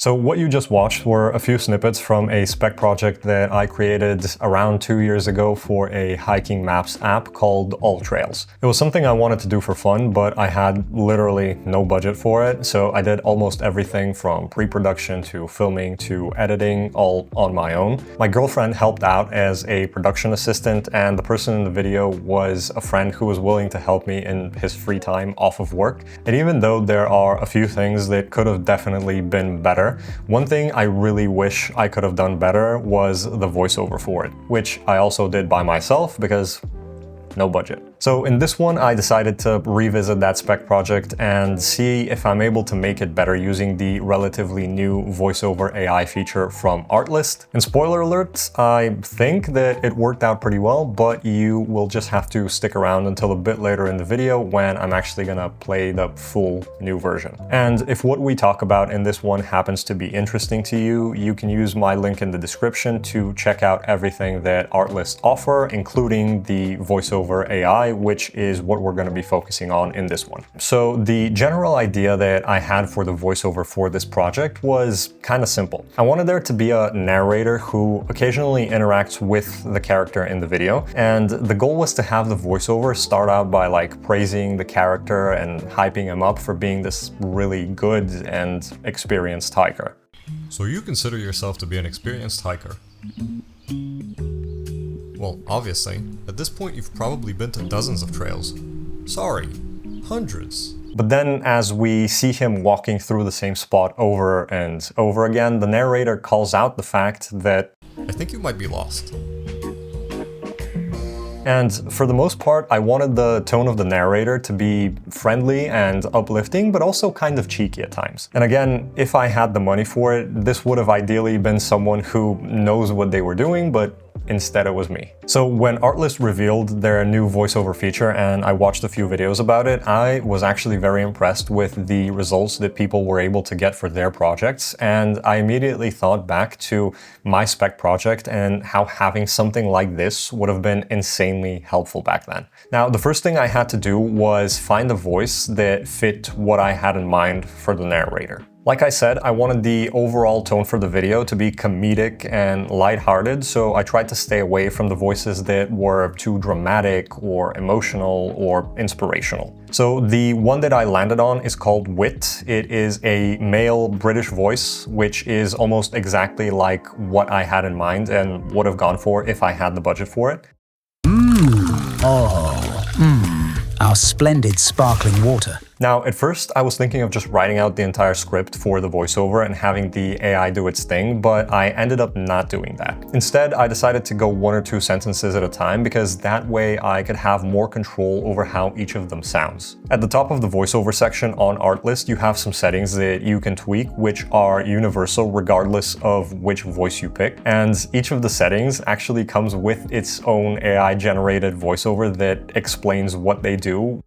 So what you just watched were a few snippets from a spec project that I created around 2 years ago for a hiking maps app called All Trails. It was something I wanted to do for fun, but I had literally no budget for it, so I did almost everything from pre-production to filming to editing all on my own. My girlfriend helped out as a production assistant, and the person in the video was a friend who was willing to help me in his free time off of work. And even though there are a few things that could have definitely been better, one thing I really wish I could have done better was the voiceover for it, which I also did by myself because no budget. So in this one, I decided to revisit that spec project and see if I'm able to make it better using the relatively new voiceover AI feature from Artlist. And spoiler alert, I think that it worked out pretty well, but you will just have to stick around until a bit later in the video when I'm actually gonna play the full new version. And if what we talk about in this one happens to be interesting to you, you can use my link in the description to check out everything that Artlist offer, including the voiceover AI, which is what we're going to be focusing on in this one. So the general idea that I had for the voiceover for this project was kind of simple. I wanted there to be a narrator who occasionally interacts with the character in the video, and the goal was to have the voiceover start out by like praising the character and hyping him up for being this really good and experienced hiker. So you consider yourself to be an experienced hiker? Well, obviously, at this point you've probably been to dozens of trails. Sorry, hundreds. But then as we see him walking through the same spot over and over again, the narrator calls out the fact that I think you might be lost. And for the most part, I wanted the tone of the narrator to be friendly and uplifting, but also kind of cheeky at times. And again, if I had the money for it, this would have ideally been someone who knows what they were doing, but instead it was me. So when Artlist revealed their new voiceover feature and I watched a few videos about it, I was actually very impressed with the results that people were able to get for their projects. And I immediately thought back to my spec project and how having something like this would have been insanely helpful back then. Now, the first thing I had to do was find a voice that fit what I had in mind for the narrator. Like I said, I wanted the overall tone for the video to be comedic and lighthearted, so I tried to stay away from the voices that were too dramatic or emotional or inspirational. So the one that I landed on is called Wit. It is a male British voice, which is almost exactly like what I had in mind and would have gone for if I had the budget for it. Our splendid sparkling water. Now, at first, I was thinking of just writing out the entire script for the voiceover and having the AI do its thing, but I ended up not doing that. Instead, I decided to go 1 or 2 sentences at a time because that way I could have more control over how each of them sounds. At the top of the voiceover section on Artlist, you have some settings that you can tweak, which are universal regardless of which voice you pick. And each of the settings actually comes with its own AI-generated voiceover that explains what they do.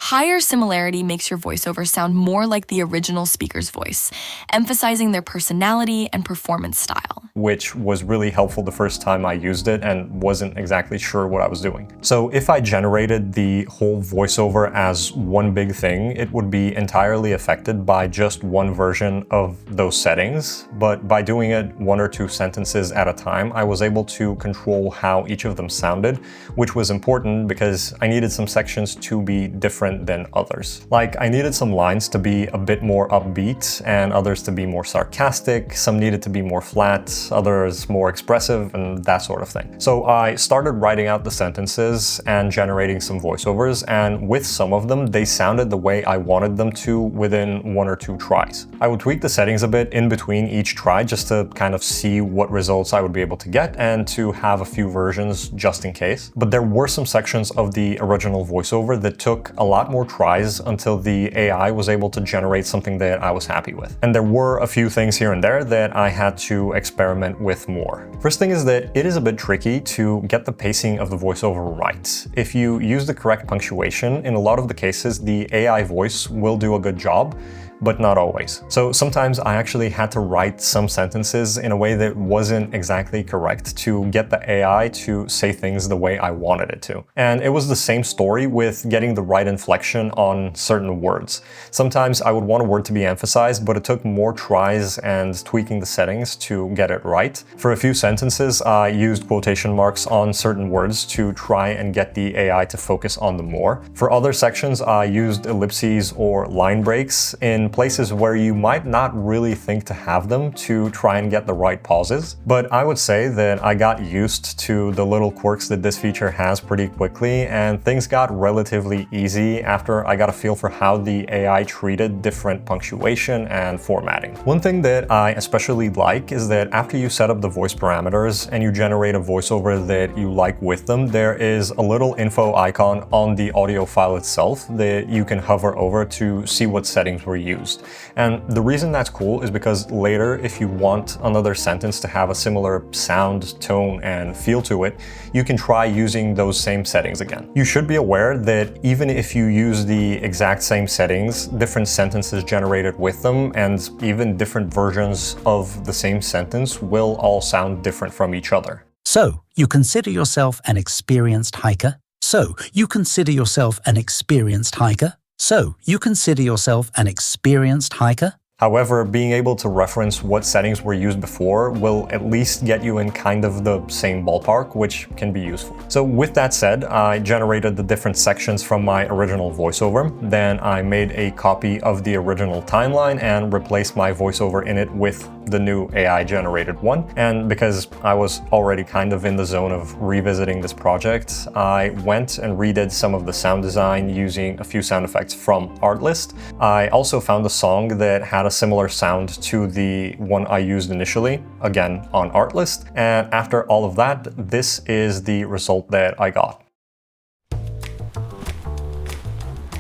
Higher similarity makes your voiceover sound more like the original speaker's voice, emphasizing their personality and performance style. Which was really helpful the first time I used it and wasn't exactly sure what I was doing. So if I generated the whole voiceover as one big thing, it would be entirely affected by just one version of those settings. But by doing it 1 or 2 sentences at a time, I was able to control how each of them sounded, which was important because I needed some sections to be different than others. Like, I needed some lines to be a bit more upbeat and others to be more sarcastic, some needed to be more flat, others more expressive, and that sort of thing. So I started writing out the sentences and generating some voiceovers, and with some of them, they sounded the way I wanted them to within 1 or 2 tries. I would tweak the settings a bit in between each try just to kind of see what results I would be able to get and to have a few versions just in case. But there were some sections of the original voiceover that took a lot more tries until the AI was able to generate something that I was happy with. And there were a few things here and there that I had to experiment with more. First thing is that it is a bit tricky to get the pacing of the voiceover right. If you use the correct punctuation, in a lot of the cases, the AI voice will do a good job. but not always. So sometimes I actually had to write some sentences in a way that wasn't exactly correct to get the AI to say things the way I wanted it to. And it was the same story with getting the right inflection on certain words. Sometimes I would want a word to be emphasized, but it took more tries and tweaking the settings to get it right. For a few sentences, I used quotation marks on certain words to try and get the AI to focus on them more. For other sections, I used ellipses or line breaks in places where you might not really think to have them to try and get the right pauses. But I would say that I got used to the little quirks that this feature has pretty quickly, and things got relatively easy after I got a feel for how the AI treated different punctuation and formatting. One thing that I especially like is that after you set up the voice parameters and you generate a voiceover that you like with them, there is a little info icon on the audio file itself that you can hover over to see what settings were used. And the reason that's cool is because later, if you want another sentence to have a similar sound, tone, and feel to it, you can try using those same settings again. You should be aware that even if you use the exact same settings, different sentences generated with them, and even different versions of the same sentence will all sound different from each other. So, you consider yourself an experienced hiker? So, you consider yourself an experienced hiker? So, you consider yourself an experienced hiker? However, being able to reference what settings were used before will at least get you in kind of the same ballpark, which can be useful. So with that said, I generated the different sections from my original voiceover. Then I made a copy of the original timeline and replaced my voiceover in it with the new AI-generated one. And because I was already kind of in the zone of revisiting this project, I went and redid some of the sound design using a few sound effects from Artlist. I also found a song that had a similar sound to the one I used initially, again on Artlist. And after all of that, this is the result that I got.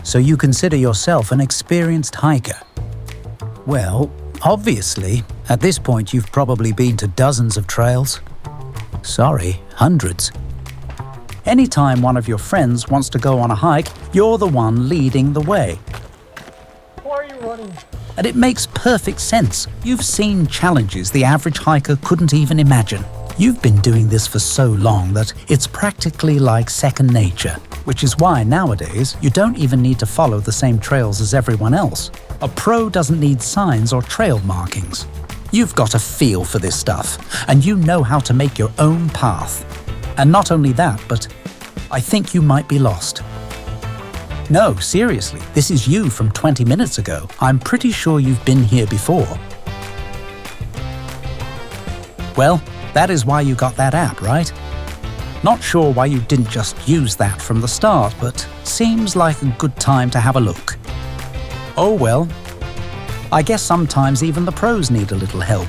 So you consider yourself an experienced hiker? Well, obviously, at this point you've probably been to dozens of trails. Sorry, hundreds. Anytime one of your friends wants to go on a hike, you're the one leading the way. Why are you running? And it makes perfect sense. You've seen challenges the average hiker couldn't even imagine. You've been doing this for so long that it's practically like second nature, which is why nowadays you don't even need to follow the same trails as everyone else. A pro doesn't need signs or trail markings. You've got a feel for this stuff, and you know how to make your own path. And not only that, but I think you might be lost. No, seriously, this is you from 20 minutes ago. I'm pretty sure you've been here before. Well, that is why you got that app, right? Not sure why you didn't just use that from the start, but seems like a good time to have a look. Oh well, I guess sometimes even the pros need a little help.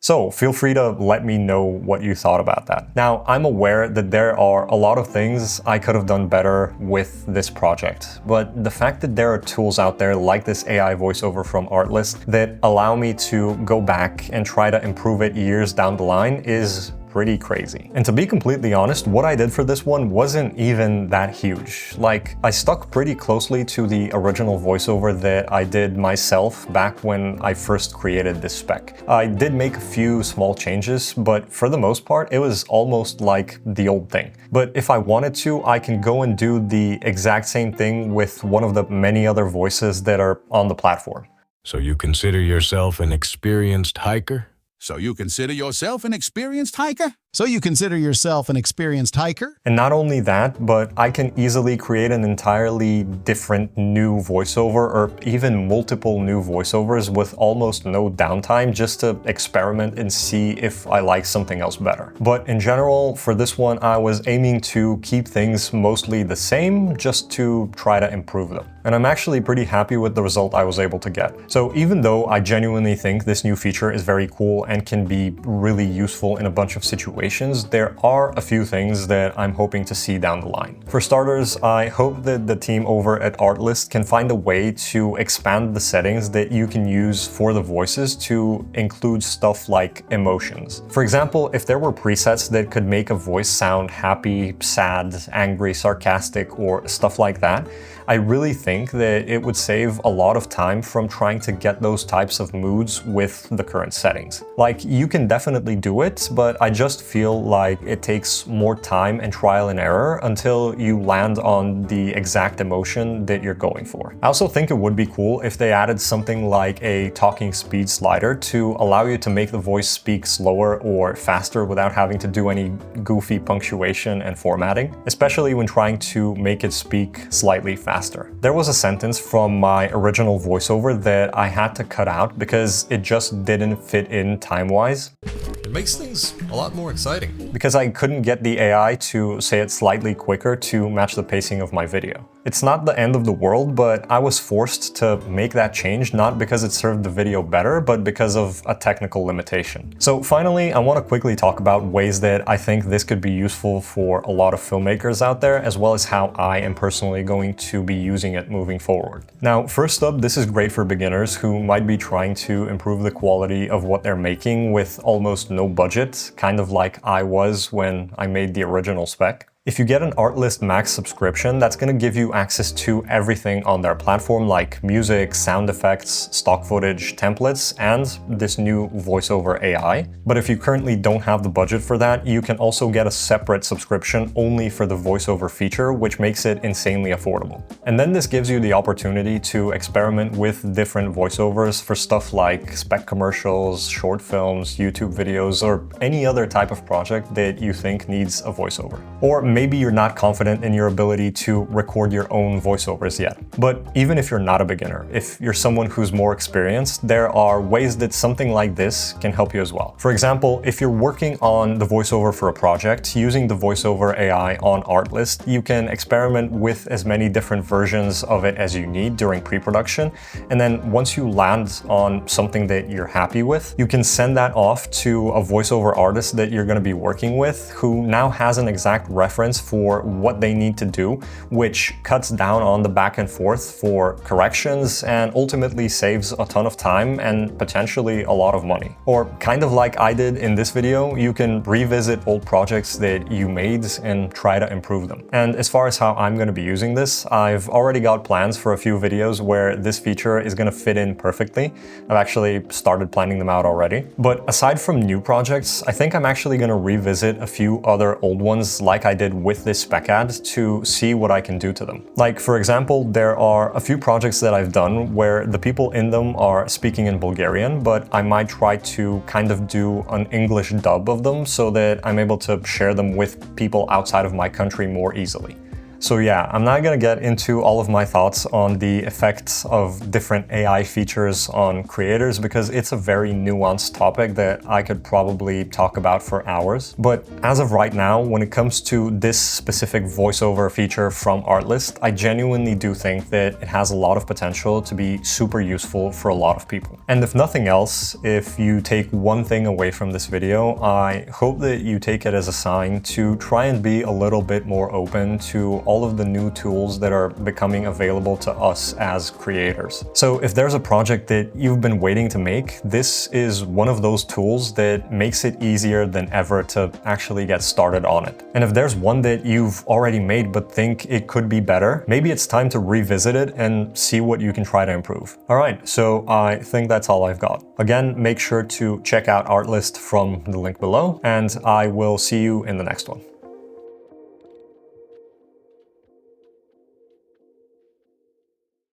So feel free to let me know what you thought about that. Now, I'm aware that there are a lot of things I could have done better with this project, but the fact that there are tools out there like this AI voiceover from Artlist that allow me to go back and try to improve it years down the line is pretty crazy. And to be completely honest, what I did for this one wasn't even that huge. Like, I stuck pretty closely to the original voiceover that I did myself back when I first created this spec. I did make a few small changes, but for the most part, it was almost like the old thing. But if I wanted to, I can go and do the exact same thing with one of the many other voices that are on the platform. So you consider yourself an experienced hiker? So you consider yourself an experienced hiker? So you consider yourself an experienced hiker? And not only that, but I can easily create an entirely different new voiceover or even multiple new voiceovers with almost no downtime just to experiment and see if I like something else better. But in general, for this one, I was aiming to keep things mostly the same just to try to improve them. And I'm actually pretty happy with the result I was able to get. So even though I genuinely think this new feature is very cool and can be really useful in a bunch of situations, situations, there are a few things that I'm hoping to see down the line. For starters, I hope that the team over at Artlist can find a way to expand the settings that you can use for the voices to include stuff like emotions. For example, if there were presets that could make a voice sound happy, sad, angry, sarcastic, or stuff like that, I really think that it would save a lot of time from trying to get those types of moods with the current settings. Like, you can definitely do it, but I just feel like it takes more time and trial and error until you land on the exact emotion that you're going for. I also think it would be cool if they added something like a talking speed slider to allow you to make the voice speak slower or faster without having to do any goofy punctuation and formatting, especially when trying to make it speak slightly faster. There was a sentence from my original voiceover that I had to cut out because it just didn't fit in time-wise. It makes things a lot more exciting. Because I couldn't get the AI to say it slightly quicker to match the pacing of my video. It's not the end of the world, but I was forced to make that change, not because it served the video better, but because of a technical limitation. So finally, I want to quickly talk about ways that I think this could be useful for a lot of filmmakers out there, as well as how I am personally going to be using it moving forward. Now, first up, this is great for beginners who might be trying to improve the quality of what they're making with almost no budget, kind of like I was when I made the original spec. If you get an Artlist Max subscription, that's going to give you access to everything on their platform, like music, sound effects, stock footage, templates, and this new voiceover AI. But if you currently don't have the budget for that, you can also get a separate subscription only for the voiceover feature, which makes it insanely affordable. And then this gives you the opportunity to experiment with different voiceovers for stuff like spec commercials, short films, YouTube videos, or any other type of project that you think needs a voiceover. Or maybe you're not confident in your ability to record your own voiceovers yet. But even if you're not a beginner, if you're someone who's more experienced, there are ways that something like this can help you as well. For example, if you're working on the voiceover for a project, using the voiceover AI on Artlist, you can experiment with as many different versions of it as you need during pre-production. And then once you land on something that you're happy with, you can send that off to a voiceover artist that you're going to be working with, who now has an exact reference for what they need to do, which cuts down on the back and forth for corrections and ultimately saves a ton of time and potentially a lot of money. Or kind of like I did in this video, you can revisit old projects that you made and try to improve them. And as far as how I'm going to be using this, I've already got plans for a few videos where this feature is going to fit in perfectly. I've actually started planning them out already. But aside from new projects, I think I'm actually going to revisit a few other old ones like I did with this spec ad to see what I can do to them. Like, for example, there are a few projects that I've done where the people in them are speaking in Bulgarian, but I might try to kind of do an English dub of them so that I'm able to share them with people outside of my country more easily. So yeah, I'm not gonna get into all of my thoughts on the effects of different AI features on creators because it's a very nuanced topic that I could probably talk about for hours. But as of right now, when it comes to this specific voiceover feature from Artlist, I genuinely do think that it has a lot of potential to be super useful for a lot of people. And if nothing else, if you take one thing away from this video, I hope that you take it as a sign to try and be a little bit more open to all of the new tools that are becoming available to us as creators. So if there's a project that you've been waiting to make, this is one of those tools that makes it easier than ever to actually get started on it. And if there's one that you've already made but think it could be better, maybe it's time to revisit it and see what you can try to improve. All right, so I think that's all I've got. Again, make sure to check out Artlist from the link below, and I will see you in the next one.